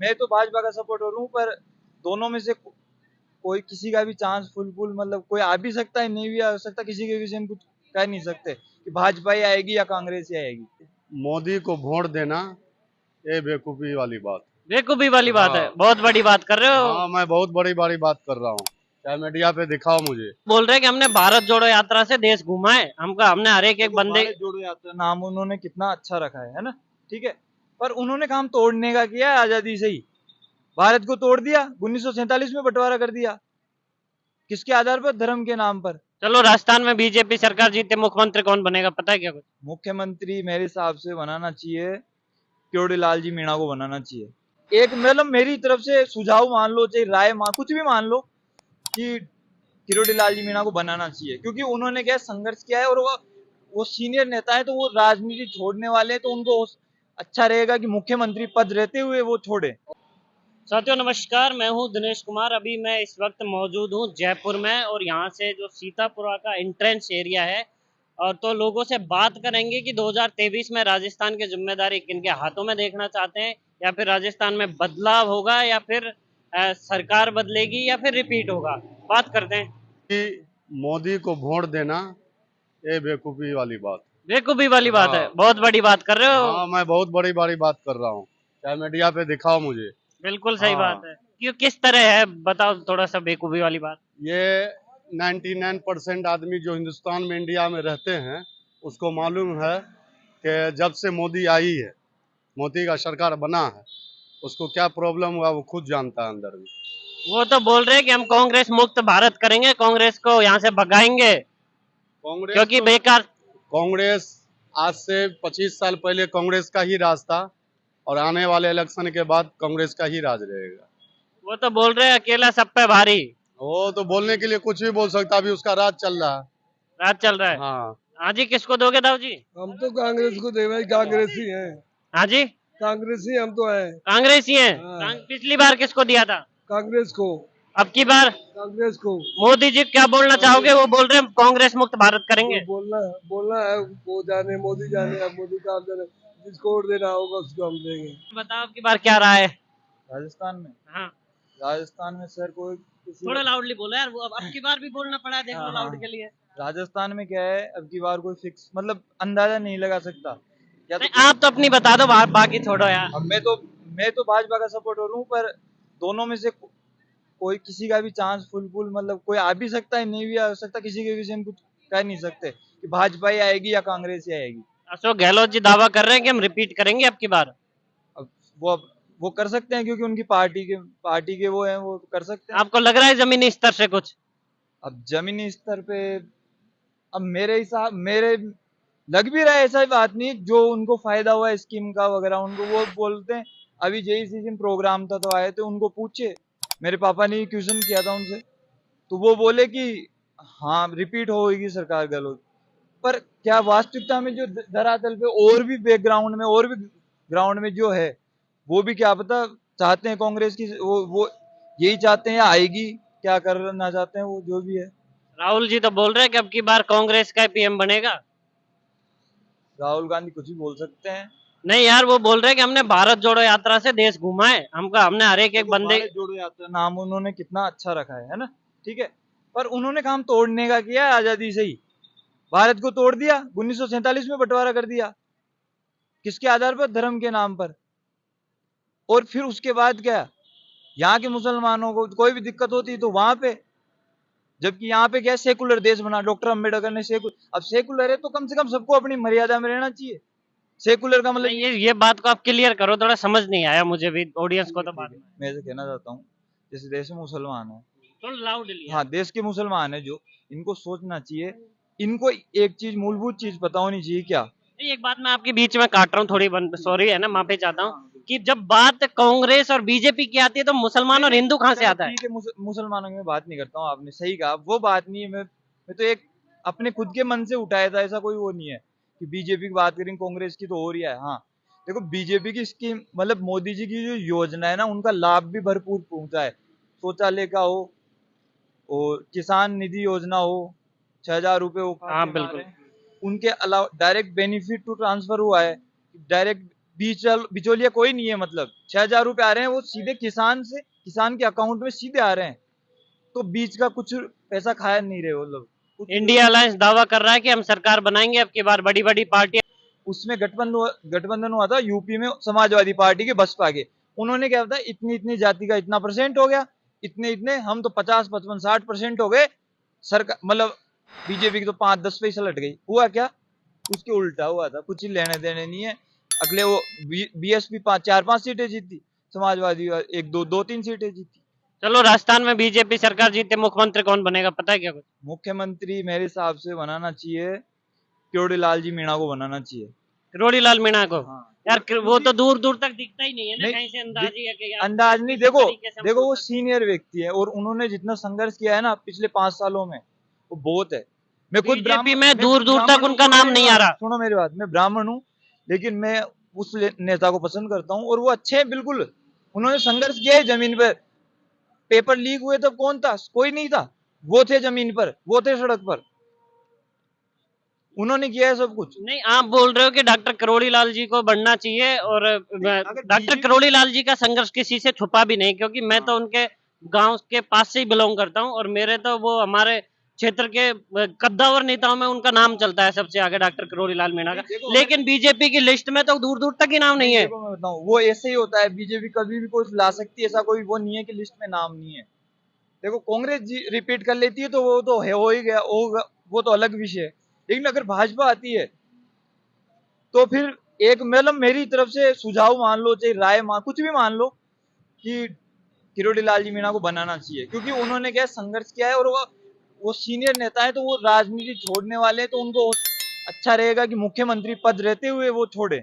मैं तो भाजपा का सपोर्टर हूँ, पर दोनों में से कोई किसी का भी चांस फुल मतलब कोई आ भी सकता है, नहीं भी आ सकता, किसी के विषय में कुछ कह नहीं सकते कि भाजपा ही आएगी या कांग्रेस ही आएगी। मोदी को वोट देना ये बेवकूफी वाली बात। बेवकूफी वाली बात है, हाँ बहुत बड़ी बात कर रहे हो। हाँ, मैं बहुत बड़ी बड़ी बात कर रहा हूँ, चाहे मीडिया पे दिखाओ मुझे। बोल रहे हैं कि हमने भारत जोड़ो यात्रा से देश घूमा है, हमने हर एक देखो, बंदे। भारत जोड़ो यात्रा नाम उन्होंने कितना अच्छा रखा है ना, ठीक है, पर उन्होंने काम तोड़ने का किया है आजादी से ही। भारत को तोड़ दिया, 1947 में बंटवारा कर दिया, किसके आधार पर? धर्म के नाम पर। चलो, राजस्थान में बीजेपी सरकार जीते, मुख्यमंत्री कौन बनेगा पता है क्या कुछ? मुख्यमंत्री मेरे हिसाब से बनाना चाहिए क्योड़ी लाल जी मीणा को बनाना चाहिए। एक मतलब मेरी तरफ से सुझाव मान लो, चाहे राय मान, कुछ भी मान लो, कि किरोड़ी लाल जी मीणा को बनाना चाहिए, क्योंकि उन्होंने क्या संघर्ष किया है, और वो सीनियर नेता है, तो वो राजनीति छोड़ने वाले हैं, तो उनको अच्छा रहेगा कि मुख्यमंत्री पद रहते हुए वो छोड़े। साथियों नमस्कार, मैं हूं दिनेश कुमार। अभी मैं इस वक्त मौजूद हूं जयपुर में, और यहां से जो सीतापुरा का एंट्रेंस एरिया है, और तो लोगों से बात करेंगे कि 2023 में राजस्थान की जिम्मेदारी किनके हाथों में देखना चाहते हैं, या फिर राजस्थान में बदलाव होगा, या फिर सरकार बदलेगी, या फिर रिपीट होगा। बात करते हैं। कि मोदी को वोट देना ये बेवकूफी वाली बात। बेवकूफी वाली बात है, हाँ बहुत बड़ी बात कर रहे हो। हाँ, मैं बहुत बड़ी बड़ी बात कर रहा हूँ, चाहे मीडिया पे दिखाओ मुझे। बिल्कुल सही बात हाँ, है। क्यों, किस तरह है, बताओ थोड़ा सा बेवकूफी वाली बात। ये 99% आदमी जो हिंदुस्तान में, इंडिया में रहते हैं, उसको मालूम है कि जब से मोदी आई है, मोदी का सरकार बना है, उसको क्या प्रॉब्लम हुआ वो खुद जानता है अंदर में। वो तो बोल रहे हैं कि हम कांग्रेस मुक्त भारत करेंगे, कांग्रेस को यहाँ से भगाएंगे, कांग्रेस क्योंकि तो बेकार। कांग्रेस आज से 25 साल पहले कांग्रेस का ही राज था, और आने वाले इलेक्शन के बाद कांग्रेस का ही राज रहेगा। वो तो बोल रहे हैं अकेला सब पे भारी। वो तो बोलने के लिए कुछ भी बोल सकता, अभी उसका राज चल रहा है। राज चल रहा है। हाँ, हाँ जी, किसको दोगे दाऊ जी? हम तो कांग्रेस को दे भाई, कांग्रेस ही है। हाँ जी, कांग्रेस ही हम तो है। कांग्रेस ही है। हाँ, पिछली बार किसको दिया था? कांग्रेस को। अब की बार कांग्रेस को। मोदी जी क्या बोलना चाहोगे? वो बोल रहे हैं कांग्रेस मुक्त भारत वो करेंगे। बोलना बोलना है, वो जाने मोदी जाने, अब मोदी का आप जाने, जिसको वोट देना होगा उसको हम देंगे। बताओ अब की बार क्या रहा है? राजस्थान में, हाँ, राजस्थान में सर कोई किसी थोड़ा लाउडली बोलो यार, वो अब की बार भी बोलना पड़ा है, देख लो हाँ, लाउड हाँ। के लिए। राजस्थान में क्या है, अब की बार कोई फिक्स मतलब अंदाजा नहीं लगा सकता, या तो नहीं, आप तो अपनी बता दो, बाकी छोड़ो यार। अब मैं तो भाजपा का सपोर्टर हूँ, पर दोनों में से कोई किसी का भी चांस फुल मतलब कोई आ भी सकता है, नहीं भी आ सकता, किसी के विषय में कुछ कह नहीं सकते कि भाजपा ही आएगी या कांग्रेस ही आएगी। अशोक गहलोत जी दावा कर रहे हैं कि हम रिपीट करेंगे अब की बार। अब वो कर सकते हैं, क्योंकि उनकी पार्टी के वो हैं, वो कर सकते हैं। आपको लग रहा है जमीनी स्तर से कुछ? अब जमीनी स्तर पे, अब मेरे लग भी रहा है, ऐसा बात नहीं, जो उनको फायदा हुआ है स्कीम का वगैरह, उनको वो बोलते हैं। अभी जेईसी प्रोग्राम था, तो आए थे, उनको पूछे, मेरे पापा ने क्वेश्चन किया था उनसे, तो वो बोले कि हाँ रिपीट होगी सरकार गहलोत। पर क्या वास्तविकता में जो धरातल पे और भी बैकग्राउंड में और भी ग्राउंड में जो है, वो भी क्या पता चाहते हैं कांग्रेस की, वो यही चाहते हैं या आएगी, क्या करना चाहते हैं वो जो भी है। राहुल जी तो बोल रहे हैं कि अब की बार कांग्रेस का पीएम बनेगा। राहुल गांधी कुछ भी बोल सकते हैं। नहीं यार, वो बोल रहे हैं कि हमने भारत जोड़ो यात्रा से देश घूमा है, हमने हर एक देखो, बंदे। भारत जोड़ो यात्रा नाम उन्होंने कितना अच्छा रखा है ना, ठीक है, पर उन्होंने काम तोड़ने का किया है आजादी से ही। भारत को तोड़ दिया, 1947 में बंटवारा कर दिया, किसके आधार पर? धर्म के नाम पर। और फिर उसके बाद क्या, यहाँ के मुसलमानों को कोई भी दिक्कत होती तो वहां पे, जबकि यहाँ पे क्या, सेकुलर देश बना, डॉक्टर अम्बेडकर ने अब सेकुलर है तो कम से कम सबको अपनी मर्यादा में रहना चाहिए। सेकुलर का मतलब नहीं, ये बात को आप क्लियर करो, थोड़ा समझ नहीं आया मुझे भी, ऑडियंस को तो बात में। मैं ऐसे कहना चाहता हूँ, जैसे देश में मुसलमान है, थोड़ा लाउडली। हाँ देश के मुसलमान है जो, इनको सोचना चाहिए, इनको एक चीज, मूलभूत चीज पता होनी चाहिए। क्या? एक बात मैं आपके बीच में काट रहा हूँ, थोड़ी सॉरी है ना, माफी चाहता हूँ, कि जब बात कांग्रेस और बीजेपी की आती है तो मुसलमान और हिंदू कहाँ से आता है? ठीक है, मुसलमानों की मैं बात नहीं करता हूँ, आपने सही कहा, वो बात नहीं है। मैं तो एक अपने खुद के मन से उठाया था, ऐसा कोई वो नहीं है कि बीजेपी की बात करें, कांग्रेस की तो हो रही है। हाँ देखो, बीजेपी की स्कीम मतलब मोदी जी की जो योजना है ना, उनका लाभ भी भरपूर पहुंचा है। शौचालय का हो, और किसान निधि योजना हो, 6,000 रुपए वो हाँ खाते में आ बिल्कुल। रहे हैं। उनके अलावा डायरेक्ट बेनिफिट टू ट्रांसफर हुआ है, डायरेक्ट बिचौलिया कोई नहीं है। मतलब 6,000 रुपए आ रहे हैं वो सीधे किसान के अकाउंट में सीधे आ रहे हैं। तो बीच का कुछ पैसा खाया नहीं रहे वो लोग। इंडिया अलायंस दावा कर रहा है कि हम सरकार बनाएंगे अब की बार, बड़ी बड़ी पार्टियां। उसमें गठबंधन हुआ था यूपी में समाजवादी पार्टी के बसपा के। उन्होंने क्या बताया, इतनी इतनी जाति का इतना परसेंट हो गया, इतने इतने हम तो 50, 55, 60% हो गए। सरकार मतलब बीजेपी की तो 5-10 पे ही लट गई। हुआ क्या, उसके उल्टा हुआ था। कुछ ही लेने देने नहीं है। अगले वो बीएसपी 4-5 सीटें जीती, समाजवादी 1-2-3 सीटें जीती। चलो, राजस्थान में बीजेपी सरकार जीते, मुख्यमंत्री कौन बनेगा, पता है क्या कुछ? मुख्यमंत्री मेरे हिसाब से बनाना चाहिए किरोड़ी लाल जी मीणा को बनाना चाहिए। किरोड़ी लाल मीणा को? हाँ। यार वो तो दूर दूर तक दिखता ही नहीं है ना, नहीं, कहीं से अंदाज ही है कि यार अंदाज नहीं। किस देखो तरीके से हम देखो सोच वो सकते सीनियर व्यक्ति है और उन्होंने जितना संघर्ष किया है ना पिछले 5 सालों में, वो बहुत है। मैं खुद बीजेपी में दूर दूर तक उनका नाम नहीं आ रहा। सुनो मेरी बात, मैं ब्राह्मण हूँ लेकिन मैं उस नेता को पसंद करता हूँ और वो अच्छे हैं बिल्कुल। उन्होंने संघर्ष किया है जमीन पर। पेपर लीक हुए तो कौन था? कोई नहीं था। वो थे जमीन पर, वो थे सड़क पर, उन्होंने किया है सब कुछ। नहीं, आप बोल रहे हो कि डॉक्टर किरोड़ी लाल जी को बढ़ना चाहिए, और डॉक्टर किरोड़ी लाल जी का संघर्ष किसी से छुपा भी नहीं, क्योंकि मैं तो उनके गांव के पास से ही बिलोंग करता हूं, और मेरे तो वो हमारे क्षेत्र के कद्दावर नेताओं में उनका नाम चलता है सबसे आगे, डॉक्टर किरोड़ी लाल मीणा का। लेकिन बीजेपी की लिस्ट में तो दूर दूर तक ही नाम नहीं है। देखो मैं बताऊं, वो ऐसे ही होता है। बीजेपी कभी भी कोई ला सकती है, ऐसा कोई वो नहीं है कि लिस्ट में नाम नहीं है। देखो कांग्रेस जी रिपीट कर लेती है तो वो तो है, हो ही गया, होगा, वो तो अलग विषय है। लेकिन अगर भाजपा आती है तो फिर एक मतलब मेरी तरफ से सुझाव मान लो, चाहे राय मान, कुछ भी मान लो, कि किरोड़ी लाल जी मीणा को बनाना चाहिए। क्योंकि उन्होंने क्या संघर्ष किया है और वो सीनियर नेता है, तो वो राजनीति छोड़ने वाले हैं, तो उनको अच्छा रहेगा कि मुख्यमंत्री पद रहते हुए वो छोड़े।